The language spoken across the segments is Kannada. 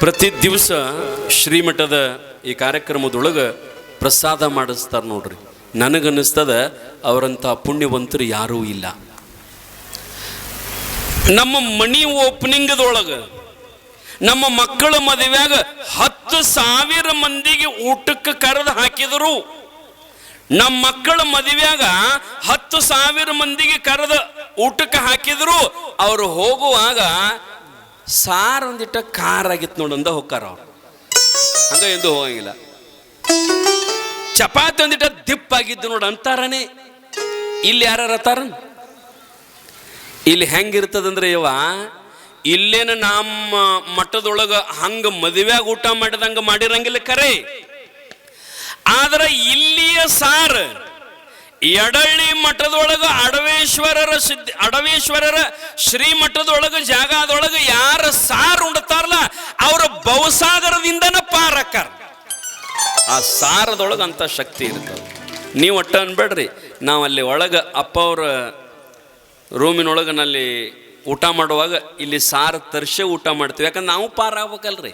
ಪ್ರತಿ ದಿವಸ ಶ್ರೀಮಠದ ಈ ಕಾರ್ಯಕ್ರಮದೊಳಗೆ ಪ್ರಸಾದ ಮಾಡಿಸ್ತಾರೆ ನೋಡ್ರಿ. ನನಗನ್ನಿಸ್ತದ ಅವರಂಥ ಪುಣ್ಯವಂತರು ಯಾರೂ ಇಲ್ಲ. ನಮ್ಮ ಮನಿ ಓಪನಿಂಗದೊಳಗೆ ನಮ್ಮ ಮಕ್ಕಳ ಮದುವೆಯಾಗ 10,000 ಮಂದಿಗೆ ಊಟಕ್ಕೆ ಕರೆದು ಹಾಕಿದರು. ನಮ್ಮ ಮಕ್ಕಳ ಮದುವೆಯಾಗ 10,000 ಮಂದಿಗೆ ಕರೆದು ಊಟಕ್ಕೆ ಹಾಕಿದ್ರು. ಅವರು ಹೋಗುವಾಗ ಸಾರು ಒಂದಿಟ್ಟ ಖಾರ ಆಗಿತ್ತು ನೋಡಂದ ಹೋಗ್ತಾರ. ಅವ್ರು ಹಂಗ ಎಂದು ಹೋಗಂಗಿಲ್ಲ. ಚಪಾತಿ ಒಂದಿಟ್ಟ ದಿಪ್ಪಾಗಿದ್ದು ನೋಡು ಅಂತಾರನೇ. ಇಲ್ಲಿ ಯಾರ ಅತ್ತಾರ? ಇಲ್ಲಿ ಹೆಂಗಿರ್ತದಂದ್ರೆ ಯವ್ವ, ಇಲ್ಲೇನ ನಮ್ಮ ಮಠದೊಳಗ ಹಂಗ ಮದುವೆಯಾಗ ಊಟ ಮಾಡಿದಂಗ ಮಾಡಿರಂಗಿಲ್ಲ ಖರೆ. ಆದ್ರೆ ಇಲ್ಲಿಯ ಸಾರು ಎಡಳ್ಳಿ ಮಠದೊಳಗ ಅಡವೇಶ್ವರರ ಶ್ರೀಮಠದೊಳಗ ಜಾಗದೊಳಗ ಯಾರ ಸಾರು ಉಣ್ತಾರಲ್ಲ ಅವ್ರ ಭವಸಾಗರದಿಂದನ ಪಾರಕ್ಕಾರ. ಆ ಸಾರದೊಳಗ ಅಂತ ಶಕ್ತಿ ಇರ್ತದೆ. ನೀವು ಒಟ್ಟ ಅನ್ಬೇಡ್ರಿ, ನಾವು ಅಲ್ಲಿ ಒಳಗ ಅಪ್ಪ ಅವ್ರ ರೂಮಿನೊಳಗ ನಲ್ಲಿ ಊಟ ಮಾಡುವಾಗ ಇಲ್ಲಿ ಸಾರು ತರ್ಸೆ ಊಟ ಮಾಡ್ತೀವಿ. ಯಾಕಂದ್ರೆ ನಾವು ಪಾರ ಆಗ್ಬೇಕಲ್ರಿ.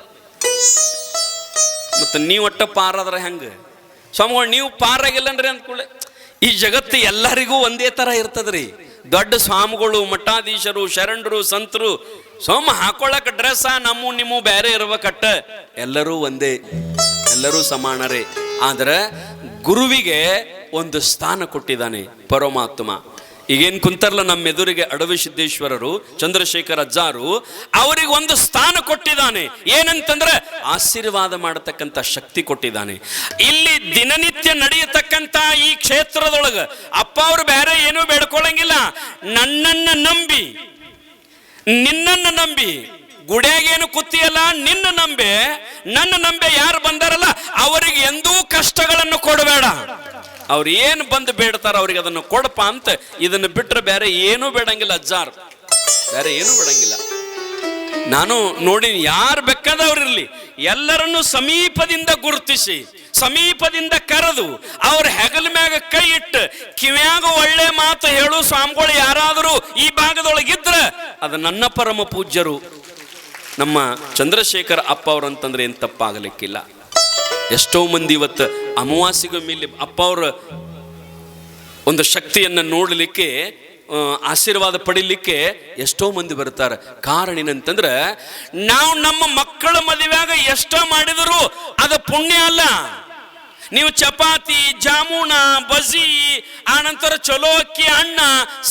ಮತ್ತು ನೀವು ಒಟ್ಟ ಪಾರಾದ್ರೆ ಹೆಂಗೆ ಸ್ವಾಮಿಗಳು? ನೀವು ಪಾರಾಗಿಲ್ಲನ್ರಿ ಅಂದ್ಕೊಳ್ಳಿ. ಈ ಜಗತ್ತು ಎಲ್ಲರಿಗೂ ಒಂದೇ ಥರ ಇರ್ತದ್ರಿ. ದೊಡ್ಡ ಸ್ವಾಮಿಗಳು, ಮಠಾಧೀಶರು, ಶರಣರು, ಸಂತರು ಸೋಮ ಹಾಕೊಳ್ಳಕ್ಕೆ ಡ್ರೆಸ್ ನಮ್ಮ ನಿಮ್ಮ ಬೇರೆ ಇರ್ಬೇಕಟ್ಟ. ಎಲ್ಲರೂ ಒಂದೇ, ಎಲ್ಲರೂ ಸಮಾನರೇ. ಆದ್ರೆ ಗುರುವಿಗೆ ಒಂದು ಸ್ಥಾನ ಕೊಟ್ಟಿದ್ದಾನೆ ಪರಮಾತ್ಮ. ಈಗೇನು ಕುಂತಾರಲ್ಲ ನಮ್ಮ ಎದುರಿಗೆ ಅಡವಿಸಿದ್ದೇಶ್ವರರು, ಚಂದ್ರಶೇಖರ ಅಜ್ಜಾರು, ಅವರಿಗೆ ಒಂದು ಸ್ಥಾನ ಕೊಟ್ಟಿದ್ದಾನೆ. ಏನಂತಂದ್ರೆ ಆಶೀರ್ವಾದ ಮಾಡತಕ್ಕಂಥ ಶಕ್ತಿ ಕೊಟ್ಟಿದ್ದಾನೆ. ಇಲ್ಲಿ ದಿನನಿತ್ಯ ನಡೆಯತಕ್ಕಂಥ ಈ ಕ್ಷೇತ್ರದೊಳಗ ಅಪ್ಪ ಅವರು ಬೇರೆ ಏನೂ ಬೇಡ್ಕೊಳ್ಳಂಗಿಲ್ಲ. ನನ್ನನ್ನು ನಂಬಿ, ನಿನ್ನನ್ನು ನಂಬಿ, ಗುಡಿಯಾಗೇನು ಕೂತಿಯಲ್ಲ ನಿನ್ನ ನಂಬೆ, ನನ್ನ ನಂಬೆ ಯಾರು ಬಂದಾರಲ್ಲ ಅವರಿಗೆ ಎಂದೂ ಕಷ್ಟಗಳನ್ನು ಕೊಡಬೇಡ. ಅವ್ರು ಏನು ಬಂದು ಬೇಡ್ತಾರ ಅವ್ರಿಗೆ ಅದನ್ನು ಕೊಡಪ್ಪ ಅಂತ. ಇದನ್ನು ಬಿಟ್ಟರೆ ಬೇರೆ ಏನೂ ಬೇಡಂಗಿಲ್ಲ ಅಜ್ಜಾರ್, ಬೇರೆ ಏನೂ ಬೇಡಂಗಿಲ್ಲ. ನಾನು ನೋಡಿ, ಯಾರು ಬೇಕಾದವ್ರಿರ್ಲಿ ಎಲ್ಲರನ್ನು ಸಮೀಪದಿಂದ ಗುರುತಿಸಿ, ಸಮೀಪದಿಂದ ಕರೆದು ಅವ್ರ ಹೆಗಲ ಮ್ಯಾಗ ಕೈ ಇಟ್ಟು ಕಿವ್ಯಾಗ ಒಳ್ಳೆ ಮಾತು ಹೇಳು ಸ್ವಾಮಿಗಳು ಯಾರಾದರೂ ಈ ಭಾಗದೊಳಗಿದ್ರ ಅದು ನನ್ನ ಪರಮ ಪೂಜ್ಯರು ನಮ್ಮ ಚಂದ್ರಶೇಖರ ಅಪ್ಪ ಅವ್ರಂತಂದ್ರೆ ಏನು ತಪ್ಪಾಗಲಿಕ್ಕಿಲ್ಲ. ಎಷ್ಟೋ ಮಂದಿ ಇವತ್ತು ಅಮಾವಾಸ್ಯೆಗೆ ಮೇಲೆ ಅಪ್ಪ ಅವರ ಒಂದು ಶಕ್ತಿಯನ್ನು ನೋಡಲಿಕ್ಕೆ, ಆಶೀರ್ವಾದ ಪಡಿಲಿಕ್ಕೆ ಎಷ್ಟೋ ಮಂದಿ ಬರ್ತಾರೆ. ಕಾರಣ ಏನಂತಂದ್ರೆ ನಾವು ನಮ್ಮ ಮಕ್ಕಳ ಮದುವೆಯಾಗ ಎಷ್ಟೋ ಮಾಡಿದರೂ ಅದು ಪುಣ್ಯ ಅಲ್ಲ. ನೀವು ಚಪಾತಿ, ಜಾಮೂನ, ಬಜಿ, ಆನಂತರ ಚಲೋ ಅಕ್ಕಿ, ಅನ್ನ,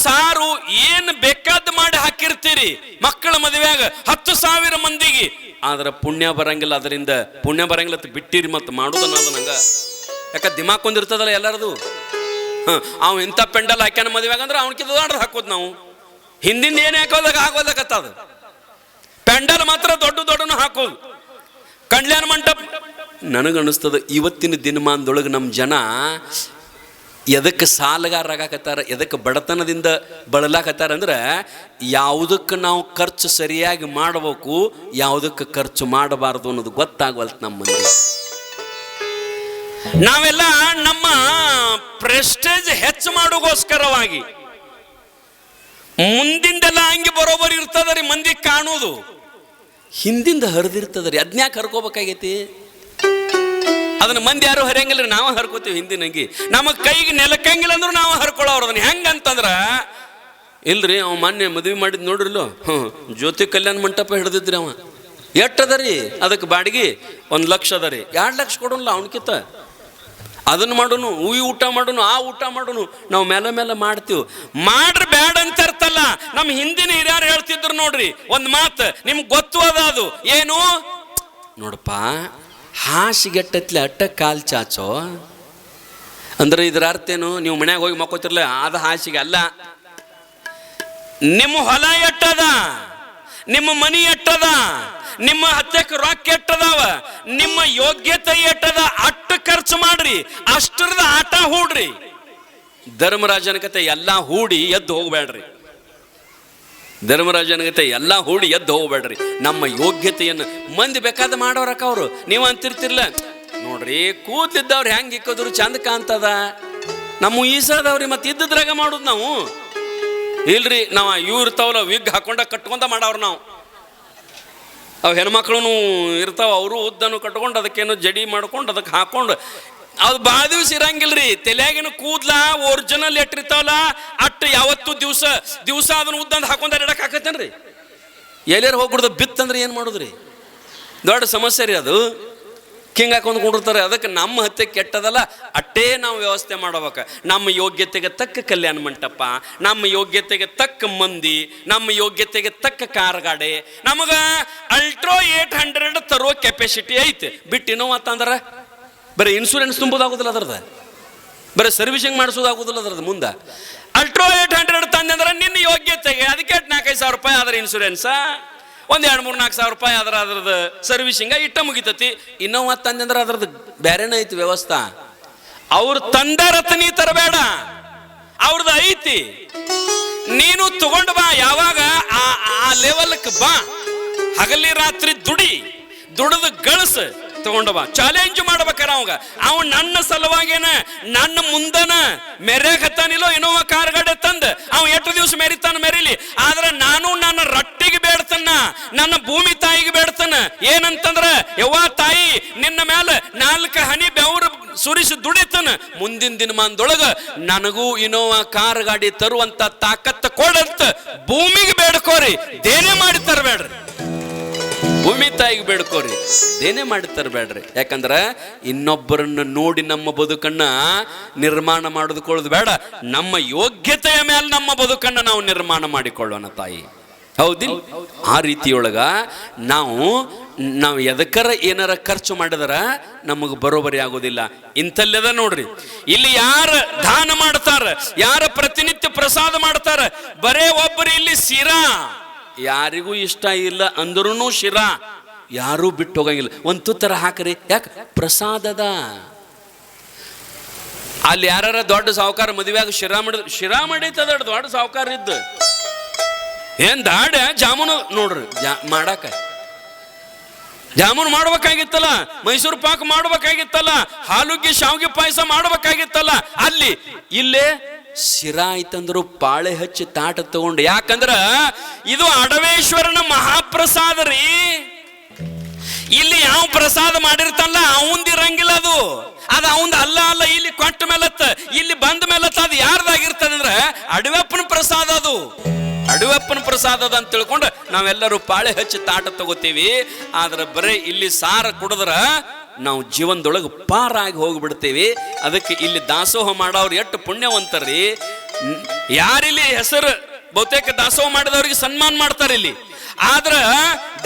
ಸಾರು ಏನು ಬೇಕಾದ ಮಾಡಿ ಹಾಕಿರ್ತೀರಿ ಮಕ್ಕಳ ಮದುವೆಯಾಗ 10,000 ಮಂದಿಗೆ. ಆದ್ರೆ ಪುಣ್ಯ ಬರಂಗಿಲ್ಲ. ಅದರಿಂದ ಪುಣ್ಯ ಬರಂಗಿಲ್ಲ ಅಂತ ಬಿಟ್ಟಿರಿ ಮತ್ತು ಮಾಡೋದನ್ನ ಅದು ನಂಗೆ. ಯಾಕೆ ದಿಮಾಕ್ ಒಂದಿರ್ತದಲ್ಲ ಎಲ್ಲರದು. ಅವ್ ಇಂಥ ಪೆಂಡಲ್ ಹಾಕ್ಯಾನ ಮದುವೆಯಾಗ ಅಂದ್ರೆ ಅವನಿಗೆ ದೊಡ್ಡದು ಹಾಕೋದು. ನಾವು ಹಿಂದಿಂದ ಏನು ಹಾಕೋದಾಗ ಆಗೋದಕ್ಕತ್ತದ. ಪೆಂಡಲ್ ಮಾತ್ರ ದೊಡ್ಡನು ಹಾಕೋದು. ಕಲ್ಯಾಣ ಮಂಟಪ ನನಗನ್ನಿಸ್ತದ ಇವತ್ತಿನ ದಿನಮಾನದೊಳಗೆ ನಮ್ಮ ಜನ ಎದಕ್ಕೆ ಸಾಲಗಾರರಾಗಕತ್ತಾರ, ಎದಕ್ಕೆ ಬಡತನದಿಂದ ಬಳಲಾಕತ್ತಾರ ಅಂದ್ರೆ ಯಾವುದಕ್ಕೆ ನಾವು ಖರ್ಚು ಸರಿಯಾಗಿ ಮಾಡಬೇಕು, ಯಾವುದಕ್ಕೆ ಖರ್ಚು ಮಾಡಬಾರ್ದು ಅನ್ನೋದು ಗೊತ್ತಾಗವಲ್ತು ನಮ್ಮ ಮಂದಿ. ನಾವೆಲ್ಲ ನಮ್ಮ ಪ್ರೆಸ್ಟೇಜ್ ಹೆಚ್ಚು ಮಾಡೋಗೋಸ್ಕರವಾಗಿ ಮುಂದಿಂದೆಲ್ಲ ಹಂಗೆ ಬರೋಬರಿ ಇರ್ತದ ರೀ, ಮಂದಿ ಕಾಣೋದು ಹಿಂದಿಂದ ಹರಿದಿರ್ತದ ರೀ. ಅದ್ನ್ಯಾಕೆ ಹರ್ಕೋಬೇಕಾಗೈತಿ? ಅದನ್ನ ಮಂದಿ ಯಾರು ಹರಿಯಂಗಿಲ್ಲ, ನಾವು ಹರ್ಕೋತೀವಿ ಹಿಂದಿನಂಗಿ. ನಮ್ಮ ಕೈಗೆ ನೆಲಕ್ಕಂಗಿಲ್ಲ ಅಂದ್ರೂ ನಾವು ಹರ್ಕೊಳ್ಳೋರು. ಅದನ್ನ ಹೆಂಗಂತಂದ್ರ ಇಲ್ರಿ, ಅವ ಮೊನ್ನೆ ಮದುವೆ ಮಾಡಿದ್ ನೋಡ್ರಿಲ್ಲೋ, ಜ್ಯೋತಿ ಕಲ್ಯಾಣ ಮಂಟಪ ಹಿಡ್ದಿದ್ರಿ. ಅವ ಎಟ್ಟದ ರೀ ಅದಕ್ಕೆ ಬಾಡಿಗೆ? 1 ಲಕ್ಷ ಅದ ರೀ. 2 ಲಕ್ಷ ಕೊಡೋಲ್ಲ ಅವನಕಿತ್ತ. ಅದನ್ನು ಮಾಡೋನು, ಈ ಊಟ ಮಾಡೋನು, ಆ ಊಟ ಮಾಡೋನು. ನಾವು ಮೇಲೆ ಮಾಡ್ತೀವಿ. ಮಾಡ್ರಿ ಬ್ಯಾಡ ಅಂತ ಇರ್ತಲ್ಲ. ನಮ್ಮ ಹಿಂದಿನ ಹಿರಿಯರು ಹೇಳ್ತಿದ್ರು ನೋಡ್ರಿ ಒಂದು ಮಾತು, ನಿಮ್ಗೆ ಗೊತ್ತು ಅದ. ಅದು ಏನು ನೋಡಪ್ಪ, ಹಾಸಿಗೆಟ್ಟತ್ಲೆ ಅಟ್ಟ ಕಾಲ್ ಚಾಚೋ ಅಂದ್ರೆ ಇದ್ರ ಅರ್ಥ ಏನು? ನೀವು ಮನ್ಯಾಗ ಹೋಗಿ ಮಕ್ಕೋತಿರ್ಲ, ಅದು ಹಾಸಿಗೆ ಅಲ್ಲ. ನಿಮ್ಮ ಹೊಲ ಎಟ್ಟದ, ನಿಮ್ಮ ಮನಿ ಎಟ್ಟದ, ನಿಮ್ಮ ಹತ್ತಕ್ಕೆ ರೊಕ್ಕ ಎಟ್ಟದಾವ, ನಿಮ್ಮ ಯೋಗ್ಯತೆ ಎಟ್ಟದ, ಅಟ್ಟು ಖರ್ಚು ಮಾಡ್ರಿ. ಅಷ್ಟರದ ಆಟ ಹೂಡ್ರಿ. ಧರ್ಮರಾಜನ ಕತೆ ಎಲ್ಲ ಹೂಡಿ ಎದ್ದು ಹೋಗ್ಬೇಡ್ರಿ. ಧರ್ಮರಾಜನ ಕತೆ ಎಲ್ಲ ಹೂಡಿ ಎದ್ದು ಹೋಗ್ಬೇಡ್ರಿ. ನಮ್ಮ ಯೋಗ್ಯತೆಯನ್ನು ಮಂದಿ ಬೇಕಾದ ಮಾಡೋರಕ್ಕ ಅವರು. ನೀವು ಅಂತಿರ್ತಿರ್ಲ ನೋಡ್ರಿ, ಕೂದಲಿದ್ದವ್ರು ಹೆಂಗೆ ಇಕ್ಕೋದ್ರು ಚಂದ ಕಾಣ್ತದ. ನಮ್ಮ ಈಸಾದವ್ರಿ ಮತ್ತೆ ಇದ್ದದ್ರಾಗ ಮಾಡೋದು ನಾವು. ಇಲ್ರಿ, ನಾವು ಇವ್ರು ಇರ್ತಾವಲ್ಲ ವಿಗ್ ಹಾಕೊಂಡ ಕಟ್ಕೊಂಡ ಮಾಡವ್ರು ನಾವು. ಅವು ಹೆಣ್ಮಕ್ಳು ಇರ್ತಾವೆ, ಅವರು ಉದ್ದನ್ನು ಕಟ್ಕೊಂಡು ಅದಕ್ಕೇನು ಜಡಿ ಮಾಡ್ಕೊಂಡು ಅದಕ್ಕೆ ಹಾಕೊಂಡು ಅದು ಭಾಳ ದಿವ್ಸ ಇರಂಗಿಲ್ರಿ. ತಲೆಯಾಗಿನ ಕೂದ್ಲ ಒರಿಜಿನಲ್ ಎಟ್ಟಿರ್ತಾವಲ್ಲ ಅಟ್ಟು ಯಾವತ್ತು ದಿವಸ ಅದನ್ನ ಉದ್ದಂದು ಹಾಕೊಂಡ ಇಡಕ್ಕೆ ಹಾಕತ್ತೇನ್ರಿ. ಎಲ್ಲಾರು ಹೋಗ್ಬಿಡ್ದು ಬಿತ್ತಂದ್ರೆ ಏನು ಮಾಡೋದ್ರಿ? ದೊಡ್ಡ ಸಮಸ್ಯೆ ರೀ ಅದು. ಹಿಂಗೆ ಹಾಕೊಂಡು ಕೊಂಡಿರ್ತಾರೆ. ಅದಕ್ಕೆ ನಮ್ಮ ಹತ್ಯೆ ಕೆಟ್ಟದಲ್ಲ, ಅಟ್ಟೇ ನಾವು ವ್ಯವಸ್ಥೆ ಮಾಡ್ಬೇಕು. ನಮ್ಮ ಯೋಗ್ಯತೆಗೆ ತಕ್ಕ ಕಲ್ಯಾಣ ಮಂಟಪ, ನಮ್ಮ ಯೋಗ್ಯತೆಗೆ ತಕ್ಕ ಮಂದಿ, ನಮ್ಮ ಯೋಗ್ಯತೆಗೆ ತಕ್ಕ ಕಾರ್ಗಾಡೆ. ನಮಗೆ ಅಲ್ಟ್ರೋ 800 ತರುವ ಕೆಪಾಸಿಟಿ ಐತೆ. ಬಿಟ್ಟು ಏನೋ ಅಂತಂದ್ರೆ ಬರೀ ಇನ್ಶೂರೆನ್ಸ್ ತುಂಬೋದಾಗೋದಿಲ್ಲ ಅದ್ರದ್ದು, ಬರೀ ಸರ್ವಿಸಿಂಗ್ ಮಾಡಿಸೋದಾಗೋದಿಲ್ಲ ಅದ್ರದ್ದು. ಮುಂದೆ ಅಲ್ಟ್ರೋ 800 ತಂದಂದ್ರೆ ನಿನ್ನ ಯೋಗ್ಯತೆಗೆ ಅದಕ್ಕೆ 4-5 ಸಾವಿರ ರೂಪಾಯಿ ಆದ್ರೆ ಇನ್ಶೂರೆನ್ಸ, ಒಂದು 2-3-4 ಸಾವಿರ ರೂಪಾಯಿ ಆದ್ರೆ ಅದ್ರದ್ದು ಸರ್ವಿಸಿಂಗ ಇಟ್ಟ ಮುಗಿತತಿ. ಇನ್ನೊಂದು ತಂದಂದ್ರೆ ಅದ್ರದ್ದು ಬೇರೆನೇ ಐತಿ ವ್ಯವಸ್ಥೆ. ಅವ್ರು ತಂದಾರತ್ತ ನೀ ತರಬೇಡ, ಅವ್ರದ್ದು ಐತಿ, ನೀನು ತಗೊಂಡು ಬಾ. ಯಾವಾಗ ಆ ಲೆವೆಲ್ಗೆ ಬಾ, ಹಗಲಿ ರಾತ್ರಿ ದುಡಿದು ಗಳಿಸ ತಗೊಂಡು ಬಾ. ಚಾಲೆಂಜ್ ಮಾಡ್ಬೇಕಾರ ಅವಾಗ. ಅವ ನನ್ನ ಸಲುವಾಗೇನ ನನ್ನ ಮುಂದನ ಮೆರೆಗತ್ತಾನಿಲ್ಲೋ ಇನ್ನೋವ ಕಾರ್ಗಡೆ ತಂದು ಅವ ಎಷ್ಟು ದಿವಸ ಮೆರಿಲಿ. ಆದ್ರೆ ನಾನು ನನ್ನ ರಟ್ಟಿಗೆ ಬೇಡ್ತನ್ನ, ನನ್ನ ಭೂಮಿ ತಾಯಿಗೆ ಬೇಡ್ತಾನ. ಏನಂತಂದ್ರ ಯವ್ವ ತಾಯಿ ನಿನ್ನ ಮೇಲೆ 4 ಹನಿ ಬೆವರು ಸುರಿಸಿ ದುಡಿತನ. ಮುಂದಿನ ದಿನಮಾನದೊಳಗ ನನಗೂ ಇನ್ನೋವ ಕಾರ್ ಗಾಡಿ ತರುವಂತ ತಾಕತ್ತ ಕೊಡಂತ ಭೂಮಿಗೆ ಬೇಡ್ಕೋರಿ, ದೇನೇ ಮಾಡಿ ತರಬೇಡ್ರಿ. ಭೂಮಿ ತಾಯಿಗೆ ಬೇಡ್ಕೋರಿ, ದೇನೇ ಮಾಡಿ ತರಬೇಡ್ರಿ. ಯಾಕಂದ್ರೆ ಇನ್ನೊಬ್ಬರನ್ನ ನೋಡಿ ನಮ್ಮ ಬದುಕನ್ನ ನಿರ್ಮಾಣ ಮಾಡೋದಕೊಳ್ಳೋದು ಬೇಡ. ನಮ್ಮ ಯೋಗ್ಯತೆಯ ಮೇಲೆ ನಮ್ಮ ಬದುಕನ್ನ ನಾವು ನಿರ್ಮಾಣ ಮಾಡಿಕೊಳ್ಳೋಣ ತಾಯಿ. ಹೌದಿಲ್ಲ? ಆ ರೀತಿಯೊಳಗ ನಾವು ಎದಕ್ಕರ ಏನಾರ ಖರ್ಚು ಮಾಡಿದ್ರ ನಮಗೆ ಬರೋಬರಿ ಆಗೋದಿಲ್ಲ. ಇಂಥಲ್ಲದ ನೋಡ್ರಿ, ಇಲ್ಲಿ ಯಾರ ದಾನ ಮಾಡ್ತಾರ, ಯಾರ ಪ್ರತಿನಿತ್ಯ ಪ್ರಸಾದ ಮಾಡ್ತಾರ, ಬರೇ ಒಬ್ಬರು ಇಲ್ಲಿ ಶಿರಾ, ಯಾರಿಗೂ ಇಷ್ಟ ಇಲ್ಲ ಅಂದ್ರೂ ಶಿರಾ ಯಾರೂ ಬಿಟ್ಟು ಹೋಗಂಗಿಲ್ಲ. ಒಂದು ತುತ್ತರ ಹಾಕ್ರಿ, ಯಾಕೆ? ಪ್ರಸಾದದ. ಅಲ್ಲಿ ಯಾರ ದೊಡ್ಡ ಸಾವುಕಾರ ಮದುವೆಯಾಗ ಶಿರಾ ಮಾಡೈತದ ದೊಡ್ಡ ಸಾವುಕಾರ ಇದ್ದು ಏನ್ ದಾಡ ಜಾಮೂನು ನೋಡ್ರಿ ಮಾಡಾಕ ಜಾಮೂನು ಮಾಡ್ಬೇಕಾಗಿತ್ತಲ್ಲ, ಮೈಸೂರು ಪಾಕ್ ಮಾಡ್ಬೇಕಾಗಿತ್ತಲ್ಲ, ಹಾಲುಗ್ಗಿ ಶಾವಿಗೆ ಪಾಯಸ ಮಾಡ್ಬೇಕಾಗಿತ್ತಲ್ಲ. ಇಲ್ಲೇ ಶಿರಾ ಆಯ್ತಂದ್ರು ಪಾಳೆ ಹಚ್ಚಿ ತಾಟ ತಗೊಂಡು. ಯಾಕಂದ್ರ ಇದು ಅಡವೇಶ್ವರನ ಮಹಾಪ್ರಸಾದ ರೀ. ಇಲ್ಲಿ ಯಾವ ಪ್ರಸಾದ ಮಾಡಿರ್ತಾನಲ್ಲ ಅವಂದಿರಂಗಿಲ್ಲ, ಅದು ಅವಂದ ಅಲ್ಲ. ಇಲ್ಲಿ ಕೊಟ್ಟ ಮೇಲತ್ತ, ಇಲ್ಲಿ ಬಂದ ಮೇಲತ್ತ ಅದು ಯಾರ್ದಾಗಿರ್ತದೆ ಅಂದ್ರೆ ಅಡವೆಪ್ಪನ ಪ್ರಸಾದ. ಅದು ಅಡವೆಪ್ಪನ ಪ್ರಸಾದ ಅದ ಅಂತ ತಿಳ್ಕೊಂಡು ನಾವೆಲ್ಲರೂ ಪಾಳೆ ಹಚ್ಚಿ ತಾಟ ತಗೋತೀವಿ. ಆದ್ರೆ ಬರೀ ಇಲ್ಲಿ ಸಾರ ಕುಡಿದ್ರ ನಾವು ಜೀವನದೊಳಗೆ ಪಾರಾಗಿ ಹೋಗ್ಬಿಡ್ತೇವಿ. ಅದಕ್ಕೆ ಇಲ್ಲಿ ದಾಸೋಹ ಮಾಡೋರು ಎಷ್ಟು ಪುಣ್ಯವಂತರ್ರಿ. ಯಾರಿಲ್ಲಿ ಹೆಸರು ಬಹುತೇಕ ದಾಸೋಹ ಮಾಡಿದವ್ರಿಗೆ ಸನ್ಮಾನ ಮಾಡ್ತಾರೆ ಇಲ್ಲಿ. ಆದ್ರ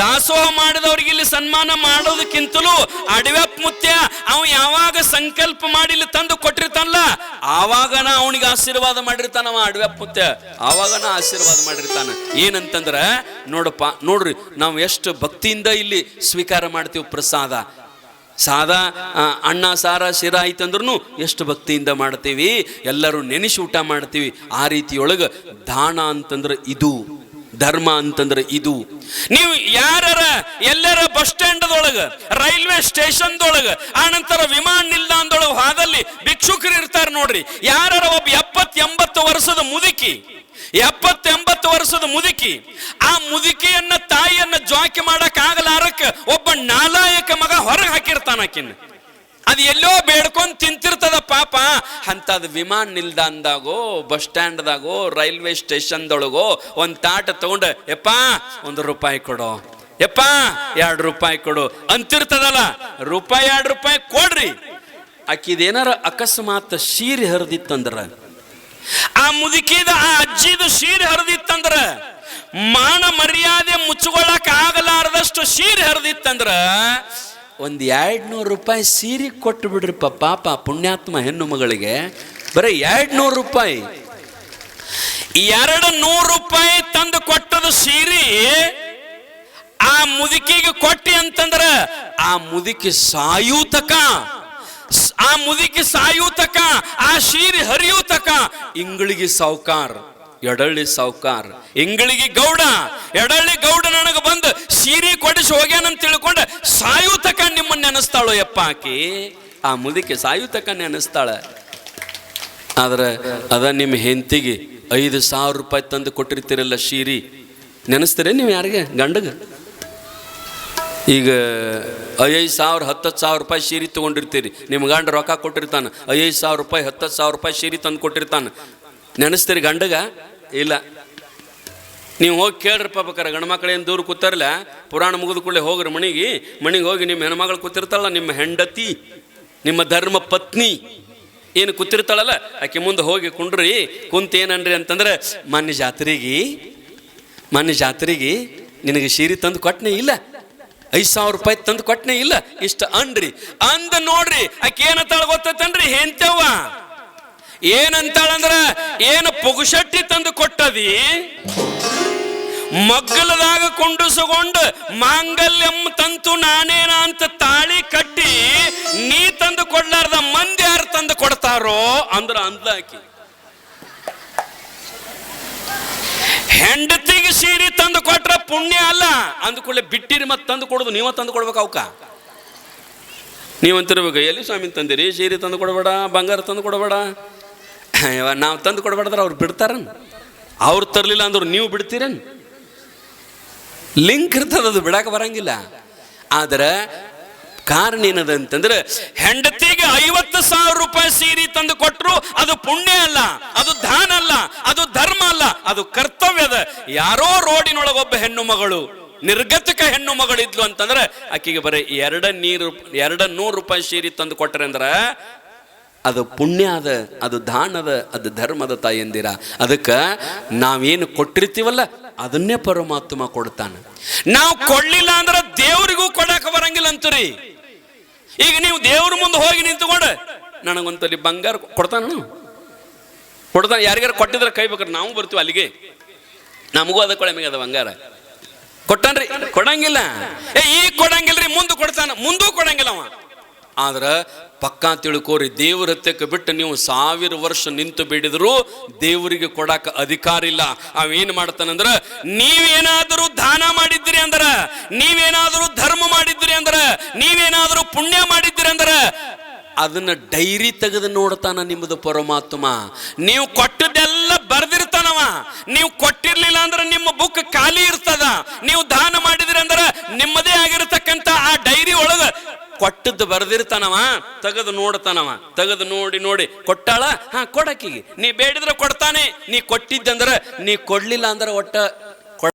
ದಾಸೋಹ ಮಾಡಿದವ್ರಿಗೆ ಇಲ್ಲಿ ಸನ್ಮಾನ ಮಾಡೋದಕ್ಕಿಂತಲೂ ಅಡವೆಪ್ಪ ಮುತ್ಯ ಅವ ಯಾವಾಗ ಸಂಕಲ್ಪ ಮಾಡಿ ಇಲ್ಲಿ ತಂದು ಕೊಟ್ಟಿರ್ತಾನಲ್ಲ ಆವಾಗನ ಅವನಿಗೆ ಆಶೀರ್ವಾದ ಮಾಡಿರ್ತಾನ. ಅವ ಅಡವೆಪ್ಪ ಮುತ್ಯ ಆವಾಗನ ಆಶೀರ್ವಾದ ಮಾಡಿರ್ತಾನ. ಏನಂತಂದ್ರ ನೋಡ್ರಿ ನಾವು ಎಷ್ಟು ಭಕ್ತಿಯಿಂದ ಇಲ್ಲಿ ಸ್ವೀಕಾರ ಮಾಡ್ತೀವಿ ಪ್ರಸಾದ. ಸಾದಾ ಅನ್ನ ಸಾರ ಶಿರಾ ಆಯ್ತಂದ್ರೂ ಎಷ್ಟು ಭಕ್ತಿಯಿಂದ ಮಾಡ್ತೀವಿ, ಎಲ್ಲರೂ ನೆನೆಸಿ ಊಟ ಮಾಡ್ತೀವಿ. ಆ ರೀತಿಯೊಳಗ ದಾನ ಅಂತಂದ್ರೆ ಇದು, ಧರ್ಮ ಅಂತಂದ್ರೆ ಇದು. ನೀವು ಎಲ್ಲರ ಬಸ್ ಸ್ಟ್ಯಾಂಡ್ದೊಳಗ, ರೈಲ್ವೆ ಸ್ಟೇಷನ್ದೊಳಗ, ಆನಂತರ ವಿಮಾನ ನಿಲ್ದಾಣದೊಳಗೆ ಹಾದಲ್ಲಿ ಭಿಕ್ಷುಕರು ಇರ್ತಾರೆ ನೋಡ್ರಿ. ಒಬ್ಬ 70-80 ವರ್ಷದ ಮುದುಕಿ, 70-80 ವರ್ಷದ ಮುದುಕಿ, ಆ ಮುದುಕಿಯನ್ನ ತಾಯಿಯನ್ನ ಜ್ವಾಕಿ ಮಾಡಕ್ ಆಗಲಾರಕ್ಕೆ ಒಬ್ಬ ನಾಲಾಯಕ ಮಗ ಹೊರಗೆ ಹಾಕಿರ್ತಾನಕಿನ್. ಅದು ಎಲ್ಲೋ ಬೇಡ್ಕೊಂಡು ತಿಂತಿರ್ತದ ಪಾಪ. ಅಂತದ್ ವಿಮಾನ ನಿಲ್ದಾಣದಾಗೋ, ಬಸ್ ಸ್ಟ್ಯಾಂಡ್ದಾಗೋ, ರೈಲ್ವೆ ಸ್ಟೇಷನ್ದೊಳಗೋ ಒಂದು ತಾಟ ತಗೊಂಡು ಯಪ್ಪ ₹1 ಕೊಡೋ, ಯಪ್ಪ ₹2 ಕೊಡು ಅಂತಿರ್ತದಲ್ಲ. ₹2 ಕೊಡ್ರಿ. ಆಕಿದೇನಾರ ಅಕಸ್ಮಾತ್ ಸೀರೆ ಹರಿದಿತ್ತಂದ್ರ, ಆ ಮುದುಕಿದ ಆ ಅಜ್ಜಿದು ಸೀರೆ ಹರಿದಿತ್ತಂದ್ರ, ಮಾನ ಮರ್ಯಾದೆ ಮುಚ್ಚಿಕೊಳ್ಳಕ್ ಆಗಲಾರದಷ್ಟು ಸೀರೆ ಹರಿದಿತ್ತಂದ್ರ ಒಂದು ₹200 ಸೀರೆ ಕೊಟ್ಟು ಬಿಡ್ರಿ ಪಾಪ ಪುಣ್ಯಾತ್ಮ ಹೆಣ್ಣು ಮಗಳಿಗೆ. ಬರೀ ₹200, ₹200 ತಂದು ಕೊಟ್ಟದ ಸೀರೆ ಆ ಮುದುಕಿಗೆ ಕೊಟ್ಟಿ ಅಂತಂದ್ರ ಆ ಮುದುಕಿ ಸಾಯೂತಕ, ಆ ಸೀರೆ ಹರಿಯೂತಕ ಇಂಗಳಿಗೆ ಸಾವುಕಾರ, ಎಡಳ್ಳಿ ಸಾವುಕಾರ, ಇಂಗಳಿಗೆ ಗೌಡ, ಎಡಳ್ಳಿ ಗೌಡ ನನಗೆ ಬಂದು ಸೀರೆ ಕೊಡಿಸಿ ಹೋಗ್ಯಾನಂತ ತಿಳ್ಕೊಂಡು ಸಾಯುತಕ ನಿಮ್ಮನ್ನ ನೆನೆಸ್ತಾಳೋ ಯಪ್ಪ ಆಕಿ. ಆ ಮುದುಕಿ ಸಾಯುತಕ ನೆನೆಸ್ತಾಳ. ಆದ್ರೆ ಅದ ನಿಮ್ಮ ಹೆಂಡತಿಗೆ ₹5,000 ತಂದು ಕೊಟ್ಟಿರ್ತೀರಲ್ಲ ಸೀರೆ, ನೆನೆಸ್ತೀರ ನೀವು ಯಾರಿಗೆ? ಗಂಡಗ ಈಗ 5,000 10,000 ರೂಪಾಯಿ ಸೀರೆ ತೊಗೊಂಡಿರ್ತೀರಿ, ನಿಮ್ಮ ಗಂಡ ರೊಕ್ಕ ಕೊಟ್ಟಿರ್ತಾನೆ, 5,000 ರೂಪಾಯಿ 10,000 ರೂಪಾಯಿ ಸೀರೆ ತಂದು ಕೊಟ್ಟಿರ್ತಾನೆ. ನೆನೆಸ್ತೀರಿ ಗಂಡಗ? ಇಲ್ಲ. ನೀವು ಹೋಗಿ ಕೇಳ್ರಪ್ಪ ಬೇಕಾರೆ, ಗಂಡು ಮಕ್ಳು ಏನು ದೂರ ಕೂತಾರಲ್ಲ, ಪುರಾಣ ಮುಗಿದ ಕೂಡಲೇ ಹೋಗ್ರಿ ಮನೆಗೆ ಹೋಗಿ ನಿಮ್ಮ ಹೆಣ್ಮಗಳು ಕೂತಿರ್ತಾಳಲ್ಲ, ನಿಮ್ಮ ಹೆಂಡತಿ, ನಿಮ್ಮ ಧರ್ಮ ಪತ್ನಿ ಏನು ಕೂತಿರ್ತಾಳಲ್ಲ, ಆಕೆ ಮುಂದೆ ಹೋಗಿ ಕುಂಡ್ರಿ. ಕುಂತ ಏನನ್ರಿ ಅಂತಂದ್ರೆ, ಮೊನ್ನೆ ಜಾತ್ರೆಗೆ ನಿನಗೆ ಸೀರೆ ತಂದು ಕೊಟ್ಟನೆ ಇಲ್ಲ, 5,000 ರೂಪಾಯಿ ತಂದು ಕೊಟ್ಟನೆ ಇಲ್ಲ, ಇಷ್ಟ ಅನ್ರಿ. ಅಂದ ನೋಡ್ರಿ ಆಕೆ ಏನಂತಾಳ ಗೊತ್ತನ್ರಿ? ಹೆಂತವ್ವ ಏನಂತಾಳಂದ್ರ, ಏನು ಪುಗುಶಟ್ಟಿ ತಂದು ಕೊಟ್ಟದಿ, ಮಗ್ಗಲದಾಗ ಕುಂಡಿಸಿಕೊಂಡು ಮಾಂಗಲ್ಯಂ ತಂತು ನಾನೇನ ಅಂತ ತಾಳಿ ಕಟ್ಟಿ ನೀ ತಂದು ಕೊಡ್ಲಾರ್ದ ಮಂದಿ ಯಾರು ತಂದು ಕೊಡ್ತಾರೋ ಅಂದ್ರ ಅಂದ್ಲಾಕಿ. ಹೆಂಡತಿಗೆ ಸೀರೆ ತಂದು ಕೊಟ್ರ ಪುಣ್ಯ ಅಲ್ಲ ಅಂದ್ಕೊಳ್ಳೆ ಬಿಟ್ಟಿರಿ, ಮತ್ತೆ ತಂದು ಕೊಡೋದು ನೀವ ತಂದು ಕೊಡ್ಬೇಕು. ಅವಕ್ಕ ನೀವಂತಿರ್ಬೇಕು, ಎಲ್ಲಿ ಸ್ವಾಮಿ ತಂದಿರಿ ಸೀರೆ ತಂದು ಕೊಡಬೇಡ, ಬಂಗಾರ ತಂದು ಕೊಡಬೇಡ, ನಾವು ತಂದು ಕೊಡಬೇಡ್ದ್ರೆ ಅವ್ರು ಬಿಡ್ತಾರನ್? ಅವ್ರು ತರಲಿಲ್ಲ ಅಂದ್ರು ನೀವು ಬಿಡ್ತೀರನ್? ಲಿಂಕ್ ಇರ್ತದ, ಅದು ಬಿಡಾಕ ಬರಂಗಿಲ್ಲ. ಆದ್ರೆ ಕಾರಣ ಏನದಂತಂದ್ರೆ, ಹೆಂಡತಿಗೆ 50,000 ರೂಪಾಯಿ ಸೀರೆ ತಂದು ಕೊಟ್ಟರು ಅದು ಪುಣ್ಯ ಅಲ್ಲ, ಅದು ದಾನ ಅಲ್ಲ, ಅದು ಧರ್ಮ ಅಲ್ಲ, ಅದು ಕರ್ತವ್ಯದ. ಯಾರೋ ರೋಡಿನೊಳಗೊಬ್ಬ ಹೆಣ್ಣು ಮಗಳು, ನಿರ್ಗತಿಕ ಹೆಣ್ಣು ಮಗಳಿದ್ಲು ಅಂತಂದ್ರೆ ಆಕೆಗೆ ಬರೀ 200 ರೂಪಾಯಿ ಸೀರೆ ತಂದು ಕೊಟ್ಟರೆ ಅಂದ್ರೆ ಅದು ಪುಣ್ಯ ಅದ, ಅದು ದಾನದ, ಅದು ಧರ್ಮದ ತಾಯಂದಿರ. ಅದಕ್ಕೆ ನಾವೇನು ಕೊಟ್ಟಿರ್ತೀವಲ್ಲ ಅದನ್ನೇ ಪರಮಾತ್ಮ ಕೊಡ್ತಾನೆ. ನಾವು ಕೊಡ್ಲಿಲ್ಲ ಅಂದ್ರೆ ದೇವರಿಗೂ ಕೊಡಾಕ ಬರಂಗಿಲ್ಲ ಅಂತೀರಿ. ಈಗ ನೀವು ದೇವ್ರ ಮುಂದೆ ಹೋಗಿ ನಿಂತುಕೊಂಡು ನನಗೊಂತಲ್ಲಿ ಬಂಗಾರ ಕೊಡ್ತಾನ, ಯಾರಿಗಾರ ಕೊಟ್ಟಿದ್ರೆ ಕೈ ಬೇಕಾರೆ ನಾವು ಬರ್ತೀವಿ ಅಲ್ಲಿಗೆ, ನಮಗೂ ಅದ ಕೊಳಮೆಗೆ ಅದ ಬಂಗಾರ ಕೊಟ್ಟಾನ್ರಿ, ಕೊಡಂಗಿಲ್ಲ. ಈಗ ಕೊಡಂಗಿಲ್ರಿ, ಮುಂದೆ ಕೊಡ್ತಾನ, ಮುಂದೂ ಕೊಡಂಗಿಲ್ಲ ಅವ. ಆದ್ರೆ ಪಕ್ಕಾ ತಿಳ್ಕೋರಿ, ದೇವ್ರ ಹತ್ತಕ್ಕೆ ಬಿಟ್ಟು ನೀವು 1000 ವರ್ಷ ನಿಂತು ಬೇಡಿದ್ರು ದೇವರಿಗೆ ಕೊಡಾಕ ಅಧಿಕಾರ ಇಲ್ಲ. ಅವೇನು ಮಾಡ್ತಾನಂದ್ರ, ನೀವೇನಾದರೂ ದಾನ ಮಾಡಿದ್ರಿ ಅಂದ್ರ, ನೀವೇನಾದರೂ ಧರ್ಮ ಮಾಡಿದ್ರಿ ಅಂದ್ರ, ನೀವೇನಾದರೂ ಪುಣ್ಯ ಮಾಡಿದ್ರಿ ಅಂದ್ರ ಅದನ್ನ ಡೈರಿ ತೆಗೆದು ನೋಡ್ತಾನ ನಿಮ್ಮದು ಪರಮಾತ್ಮ. ನೀವು ಕೊಟ್ಟದೆಲ್ಲ ಬರ್ದಿರ್ತಾನವ. ನೀವು ಕೊಟ್ಟಿರ್ಲಿಲ್ಲ ಅಂದ್ರೆ ನಿಮ್ಮ ಬುಕ್ ಖಾಲಿ ಇರ್ತದ. ನೀವು ದಾನ ಮಾಡಿದ್ರಿ ಅಂದ್ರೆ ನಿಮ್ಮದೇ ಆಗಿರತಕ್ಕಂತ ಆ ಡೈರಿ ಒಳಗ ಕೊಟ್ಟದ್ದು ಬರ್ದಿರ್ತಾನವ, ತೆಗೆದು ನೋಡ್ತಾನವ. ತೆಗೆದು ನೋಡಿ ಕೊಟ್ಟಾಳ, ಕೊಡಕಿಗೆ ನೀ ಬೇಡಿದ್ರೆ ಕೊಡ್ತಾನೆ, ನೀ ಕೊಟ್ಟಿದ್ದಂದ್ರೆ, ನೀ ಕೊಡ್ಲಿಲ್ಲ ಅಂದ್ರೆ ಒಟ್ಟ